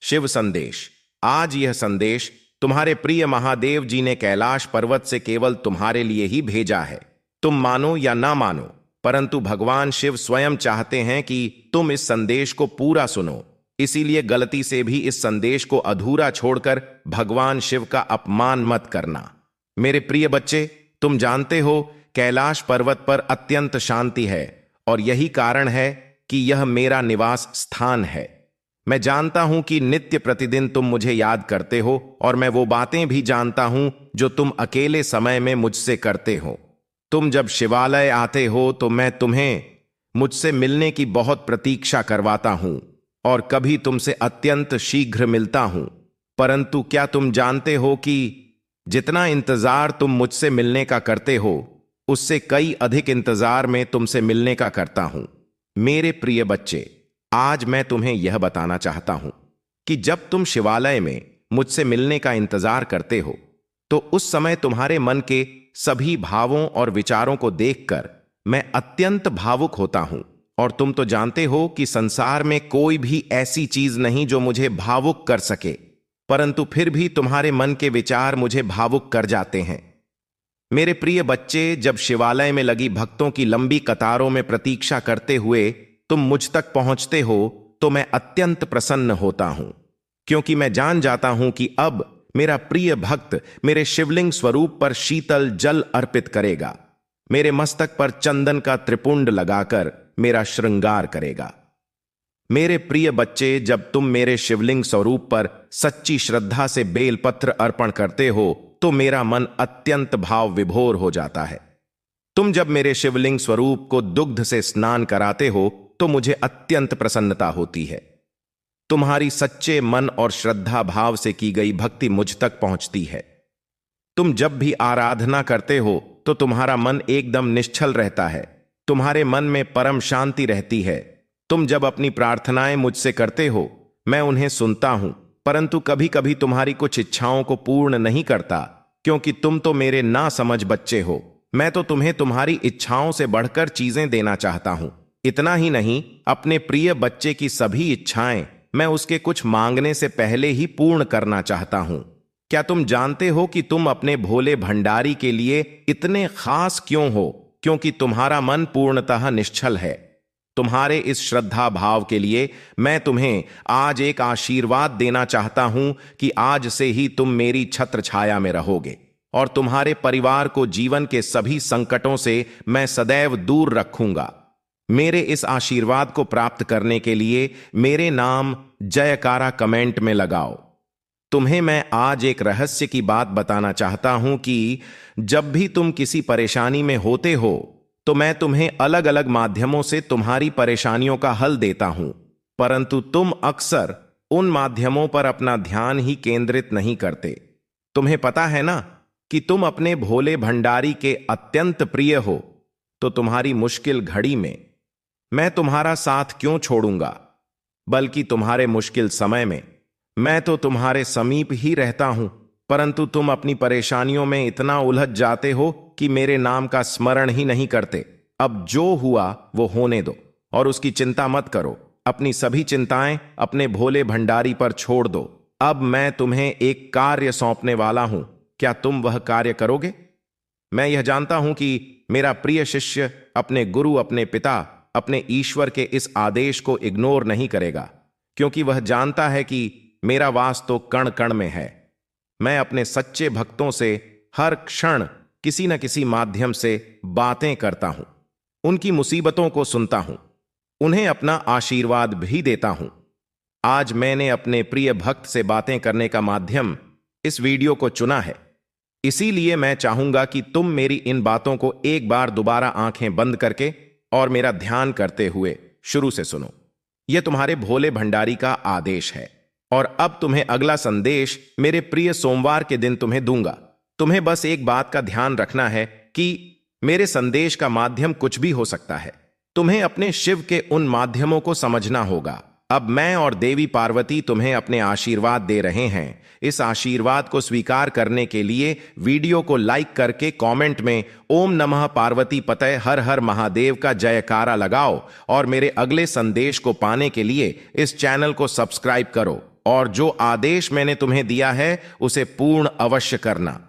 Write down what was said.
शिव संदेश। आज यह संदेश तुम्हारे प्रिय महादेव जी ने कैलाश पर्वत से केवल तुम्हारे लिए ही भेजा है। तुम मानो या ना मानो, परंतु भगवान शिव स्वयं चाहते हैं कि तुम इस संदेश को पूरा सुनो। इसीलिए गलती से भी इस संदेश को अधूरा छोड़कर भगवान शिव का अपमान मत करना। मेरे प्रिय बच्चे, तुम जानते हो कैलाश पर्वत पर अत्यंत शांति है और यही कारण है कि यह मेरा निवास स्थान है। मैं जानता हूं कि नित्य प्रतिदिन तुम मुझे याद करते हो और मैं वो बातें भी जानता हूं जो तुम अकेले समय में मुझसे करते हो। तुम जब शिवालय आते हो तो मैं तुम्हें मुझसे मिलने की बहुत प्रतीक्षा करवाता हूं और कभी तुमसे अत्यंत शीघ्र मिलता हूं। परंतु क्या तुम जानते हो कि जितना इंतजार तुम मुझसे मिलने का करते हो, उससे कई अधिक इंतजार में तुमसे मिलने का करता हूं। मेरे प्रिय बच्चे, आज मैं तुम्हें यह बताना चाहता हूं कि जब तुम शिवालय में मुझसे मिलने का इंतजार करते हो तो उस समय तुम्हारे मन के सभी भावों और विचारों को देखकर मैं अत्यंत भावुक होता हूं। और तुम तो जानते हो कि संसार में कोई भी ऐसी चीज नहीं जो मुझे भावुक कर सके, परंतु फिर भी तुम्हारे मन के विचार मुझे भावुक कर जाते हैं। मेरे प्रिय बच्चे, जब शिवालय में लगी भक्तों की लंबी कतारों में प्रतीक्षा करते हुए तुम मुझ तक पहुंचते हो तो मैं अत्यंत प्रसन्न होता हूं, क्योंकि मैं जान जाता हूं कि अब मेरा प्रिय भक्त मेरे शिवलिंग स्वरूप पर शीतल जल अर्पित करेगा, मेरे मस्तक पर चंदन का त्रिपुंड लगाकर मेरा श्रृंगार करेगा। मेरे प्रिय बच्चे, जब तुम मेरे शिवलिंग स्वरूप पर सच्ची श्रद्धा से बेलपत्र अर्पण करते हो तो मेरा मन अत्यंत भाव विभोर हो जाता है। तुम जब मेरे शिवलिंग स्वरूप को दुग्ध से स्नान कराते हो तो मुझे अत्यंत प्रसन्नता होती है। तुम्हारी सच्चे मन और श्रद्धा भाव से की गई भक्ति मुझ तक पहुंचती है। तुम जब भी आराधना करते हो तो तुम्हारा मन एकदम निश्चल रहता है, तुम्हारे मन में परम शांति रहती है। तुम जब अपनी प्रार्थनाएं मुझसे करते हो, मैं उन्हें सुनता हूं, परंतु कभी कभी तुम्हारी कुछ इच्छाओं को पूर्ण नहीं करता, क्योंकि तुम तो मेरे ना समझ बच्चे हो। मैं तो तुम्हें तुम्हारी इच्छाओं से बढ़कर चीजें देना चाहता हूं। इतना ही नहीं, अपने प्रिय बच्चे की सभी इच्छाएं मैं उसके कुछ मांगने से पहले ही पूर्ण करना चाहता हूं। क्या तुम जानते हो कि तुम अपने भोले भंडारी के लिए इतने खास क्यों हो? क्योंकि तुम्हारा मन पूर्णतः निश्चल है। तुम्हारे इस श्रद्धा भाव के लिए मैं तुम्हें आज एक आशीर्वाद देना चाहता हूं कि आज से ही तुम मेरी छत्र छाया में रहोगे और तुम्हारे परिवार को जीवन के सभी संकटों से मैं सदैव दूर रखूंगा। मेरे इस आशीर्वाद को प्राप्त करने के लिए मेरे नाम जयकारा कमेंट में लगाओ। तुम्हें मैं आज एक रहस्य की बात बताना चाहता हूं कि जब भी तुम किसी परेशानी में होते हो तो मैं तुम्हें अलग अलग माध्यमों से तुम्हारी परेशानियों का हल देता हूं, परंतु तुम अक्सर उन माध्यमों पर अपना ध्यान ही केंद्रित नहीं करते। तुम्हें पता है ना कि तुम अपने भोले भंडारी के अत्यंत प्रिय हो, तो तुम्हारी मुश्किल घड़ी में मैं तुम्हारा साथ क्यों छोड़ूंगा, बल्कि तुम्हारे मुश्किल समय में मैं तो तुम्हारे समीप ही रहता हूं। परंतु तुम अपनी परेशानियों में इतना उलझ जाते हो कि मेरे नाम का स्मरण ही नहीं करते। अब जो हुआ वो होने दो और उसकी चिंता मत करो। अपनी सभी चिंताएं अपने भोले भंडारी पर छोड़ दो। अब मैं तुम्हें एक कार्य सौंपने वाला हूं, क्या तुम वह कार्य करोगे? मैं यह जानता हूं कि मेरा प्रिय शिष्य अपने गुरु, अपने पिता, अपने ईश्वर के इस आदेश को इग्नोर नहीं करेगा, क्योंकि वह जानता है कि मेरा वास तो कण कण में है। मैं अपने सच्चे भक्तों से हर क्षण किसी न किसी माध्यम से बातें करता हूं, उनकी मुसीबतों को सुनता हूं, उन्हें अपना आशीर्वाद भी देता हूं। आज मैंने अपने प्रिय भक्त से बातें करने का माध्यम इस वीडियो को चुना है, इसीलिए मैं चाहूंगा कि तुम मेरी इन बातों को एक बार दोबारा आंखें बंद करके और मेरा ध्यान करते हुए शुरू से सुनो। यह तुम्हारे भोले भंडारी का आदेश है और अब तुम्हें अगला संदेश मेरे प्रिय सोमवार के दिन तुम्हें दूंगा। तुम्हें बस एक बात का ध्यान रखना है कि मेरे संदेश का माध्यम कुछ भी हो सकता है। तुम्हें अपने शिव के उन माध्यमों को समझना होगा। अब मैं और देवी पार्वती तुम्हें अपने आशीर्वाद दे रहे हैं। इस आशीर्वाद को स्वीकार करने के लिए वीडियो को लाइक करके कमेंट में ओम नमः पार्वती पतये हर हर महादेव का जयकारा लगाओ और मेरे अगले संदेश को पाने के लिए इस चैनल को सब्सक्राइब करो। और जो आदेश मैंने तुम्हें दिया है उसे पूर्ण अवश्य करना।